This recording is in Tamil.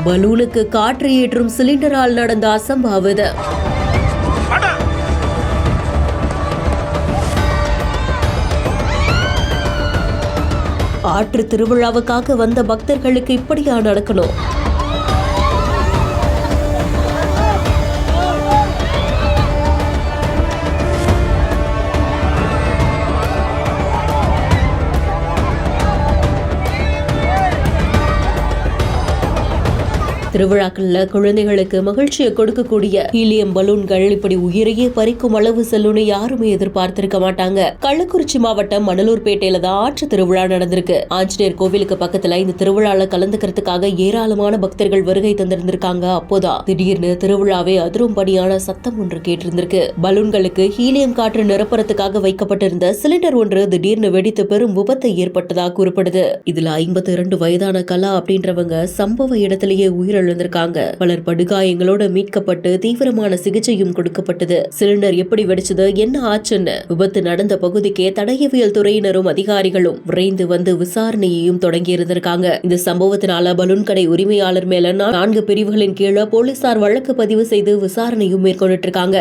பலூனுக்கு காற்று ஏற்றும் சிலிண்டரால் நடந்த அசம்பாவிதம். ஆற்று திருவிழாவுக்காக வந்த பக்தர்களுக்கு இப்படியா நடக்கணும்? திருவிழாக்கள்ல குழந்தைகளுக்கு மகிழ்ச்சியை கொடுக்கக்கூடிய ஹீலியம் பலூன்கள் இப்படி உயிரையே பறிக்கும் அளவு செல்லுன்னு யாருமே எதிர்பார்த்திருக்க மாட்டாங்க. கள்ளக்குறிச்சி மாவட்டம் மணலூர்பேட்டையில தான் ஆற்று திருவிழா நடந்திருக்கு. ஆஞ்சநேயர் கோவிலுக்கு பக்கத்துல இந்த திருவிழால கலந்துக்கிறதுக்காக ஏராளமான பக்தர்கள் வருகை தந்திருந்திருக்காங்க. அப்போதான் திடீர்னு திருவிழாவே அதிரும்படியான சத்தம் ஒன்று கேட்டிருந்திருக்கு. பலூன்களுக்கு ஹீலியம் காற்று நிரப்புறதுக்காக வைக்கப்பட்டிருந்த சிலிண்டர் ஒன்று திடீர்னு வெடித்து பெரும் விபத்து ஏற்பட்டதா கூறப்படுது. இதுல 52 வயதான கலா அப்படின்றவங்க சம்பவ இடத்திலேயே உயிரிழந்திருக்காங்க. பலர் படுகாயங்களோட மீட்கப்பட்டு தீவிரமான சிகிச்சையும் கொடுக்கப்பட்டது. சிலிண்டர் எப்படி வெடிச்சது, என்ன ஆச்சுன்னு விபத்து நடந்த பகுதிக்கே தடயவியல் துறையினரும் அதிகாரிகளும் விரைந்து வந்து விசாரணையையும் தொடங்கி இருந்திருக்காங்க. இந்த சம்பவத்தினால பலூன் கடை உரிமையாளர் மேல 4 பிரிவுகளின் கீழே போலீசார் வழக்கு பதிவு செய்து விசாரணையும் மேற்கொண்டிட்டு இருக்காங்க.